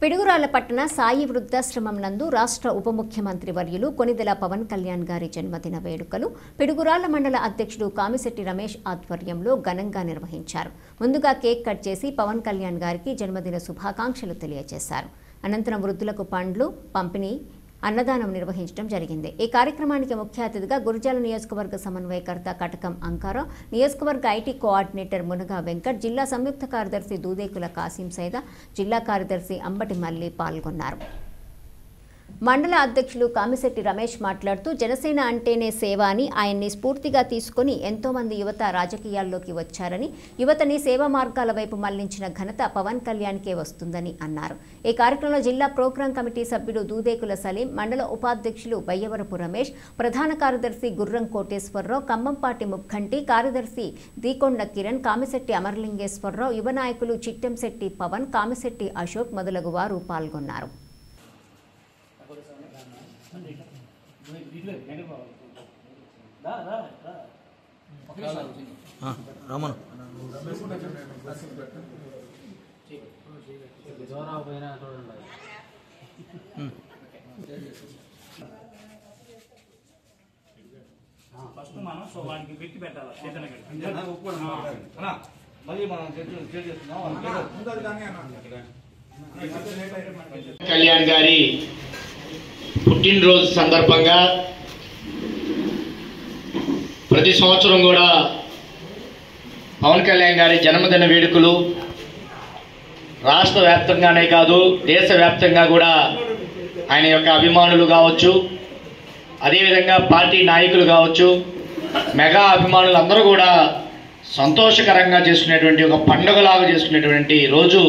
పిడుగురాళ్ల పట్టణ సాయి వృద్ధాశ్రమం నందు రాష్ట్ర ఉప ముఖ్యమంత్రి వర్యులు కొనిదెల పవన్ కళ్యాణ్ గారి జన్మదిన వేడుకలు పిడుగురాళ్ల మండల అధ్యక్షుడు కామిశెట్టి రమేష్ ఆధ్వర్యంలో ఘనంగా నిర్వహించారు. ముందుగా కేక్ కట్ చేసి పవన్ కళ్యాణ్ గారికి జన్మదిన శుభాకాంక్షలు తెలియజేశారు. అనంతరం వృద్ధులకు పండ్లు పంపిణీ అన్నదానం నిర్వహించడం జరిగింది. ఈ కార్యక్రమానికి ముఖ్య అతిథిగా గురజాల నియోజకవర్గ సమన్వయకర్త కటకం అంకారావు, నియోజకవర్గ ఐటీ కోఆర్డినేటర్ మునగా వెంకట్, జిల్లా సంయుక్త కార్యదర్శి దూదేకుల కాసిం సైదా, జిల్లా కార్యదర్శి అంబటి మల్లి పాల్గొన్నారు. మండల అధ్యక్షులు కామిశెట్టి రమేష్ మాట్లాడుతూ జనసేన అంటేనే సేవ అని, ఆయన్ని స్ఫూర్తిగా తీసుకుని ఎంతో మంది యువత రాజకీయాల్లోకి వచ్చారని, యువతని సేవా మార్గాల వైపు మళ్లించిన ఘనత పవన్ కళ్యాణ్కే వస్తుందని అన్నారు. ఈ కార్యక్రమంలో జిల్లా ప్రోగ్రాం కమిటీ సభ్యుడు దూదేకుల సలీం, మండల ఉపాధ్యక్షులు బయ్యవరపు రమేష్, ప్రధాన కార్యదర్శి గుర్రం కోటేశ్వరరావు, కంబంపాటి ముక్కంటి, కార్యదర్శి దీకొండ కిరణ్, కామిశెట్టి అమరలింగేశ్వరరావు, యువ నాయకులు చిట్టంశెట్టి పవన్, కామిశెట్టి అశోక్ మొదలగు వారు పాల్గొన్నారు. ఫస్ట్ మనం సో వానికి పెట్టి పెట్టాలి. కళ్యాణ్ గారి పుట్టినరోజు సందర్భంగా ప్రతి సంవత్సరం కూడా పవన్ కళ్యాణ్ గారి జన్మదిన వేడుకలు రాష్ట్ర వ్యాప్తంగానే కాదు దేశవ్యాప్తంగా కూడా ఆయన యొక్క అభిమానులు కావచ్చు, అదేవిధంగా పార్టీ నాయకులు కావచ్చు, మెగా అభిమానులు అందరూ కూడా సంతోషకరంగా చేసుకునేటువంటి ఒక పండుగలాగా చేసుకునేటువంటి రోజు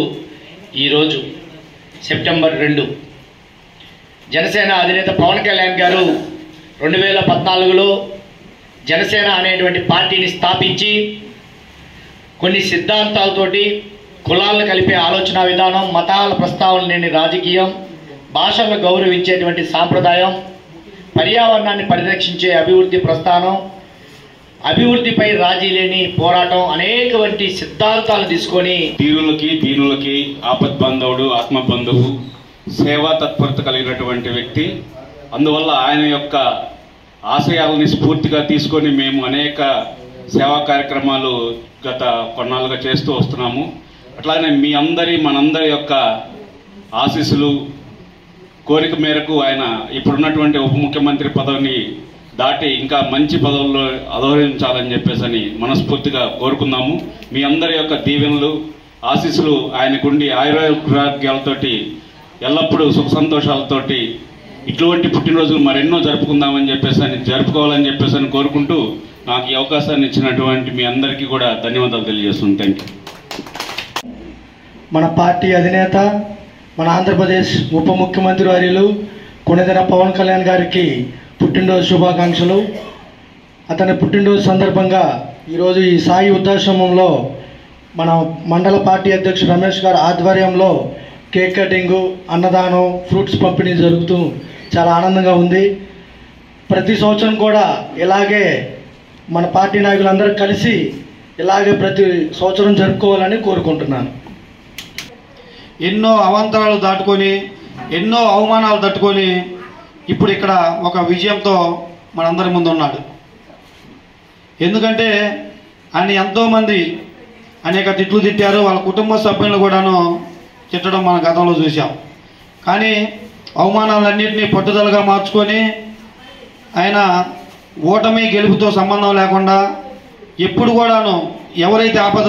ఈరోజు సెప్టెంబర్ 2. జనసేన అధినేత పవన్ కళ్యాణ్ గారు 2014లో జనసేన అనేటువంటి పార్టీని స్థాపించి కొన్ని సిద్ధాంతాలతోటి కులాలను కలిపే ఆలోచన విధానం, మతాల ప్రస్తావన లేని రాజకీయం, భాషలను గౌరవించేటువంటి సాంప్రదాయం, పర్యావరణాన్ని పరిరక్షించే అభివృద్ధి ప్రస్థానం, అభివృద్ధిపై రాజీ లేని పోరాటం అనేకవంటి సిద్ధాంతాలు తీసుకొని దీనులకి ఆపద్బంధవుడు, ఆత్మబంధువు, సేవా తత్పరత కలిగినటువంటి వ్యక్తి. అందువల్ల ఆయన యొక్క ఆశయాలని స్ఫూర్తిగా తీసుకొని మేము అనేక సేవా కార్యక్రమాలు గత కొన్నాళ్ళుగా చేస్తూ వస్తున్నాము. అట్లానే మనందరి యొక్క ఆశీస్సులు కోరిక మేరకు ఆయన ఇప్పుడున్నటువంటి ఉప ముఖ్యమంత్రి పదవిని దాటి ఇంకా మంచి పదవుల్లో అధోరించాలని చెప్పేసి మనస్ఫూర్తిగా కోరుకుందాము. మీ అందరి యొక్క దీవెనలు, ఆశీస్సులు ఆయనకుండి ఆయురారోగ్యాలతోటి ఎల్లప్పుడూ సుఖ సంతోషాలతోటి ఇటువంటి పుట్టినరోజులు మరెన్నో జరుపుకోవాలని చెప్పేసి కోరుకుంటూ నాకు ఈ అవకాశాన్ని ఇచ్చినటువంటి మీ అందరికీ కూడా ధన్యవాదాలు తెలియజేస్తున్నాను. Thank you. మన పార్టీ అధినేత, మన ఆంధ్రప్రదేశ్ ఉప ముఖ్యమంత్రి వర్యులు కొనిదెల పవన్ కళ్యాణ్ గారికి పుట్టినరోజు శుభాకాంక్షలు. అతని పుట్టినరోజు సందర్భంగా ఈరోజు ఈ సాయి వృద్ధాశ్రమంలో మన మండల పార్టీ అధ్యక్షుడు రమేష్ గారి ఆధ్వర్యంలో కేక్ కటింగు, అన్నదానం, ఫ్రూట్స్ పంపిణీ జరుగుతూ చాలా ఆనందంగా ఉంది. ప్రతి సంవత్సరం కూడా ఇలాగే మన పార్టీ నాయకులందరూ కలిసి ఇలాగే ప్రతి సంవత్సరం జరుపుకోవాలని కోరుకుంటున్నాను. ఎన్నో అవాంతరాలు దాటుకొని, ఎన్నో అవమానాలు తట్టుకొని ఇప్పుడు ఇక్కడ ఒక విజయంతో మనందరి ముందు ఉన్నాడు. ఎందుకంటే ఆయన ఎంతోమంది అనేక తిట్లు తిట్టారు, వాళ్ళ కుటుంబ సభ్యులను కూడాను తిట్టడం మన గతంలో చూసాం. కానీ అవమానాలన్నింటినీ పట్టుదలగా మార్చుకొని ఆయన ఓటమి గెలుపుతో సంబంధం లేకుండా ఎప్పుడు కూడాను ఎవరైతే ఆపద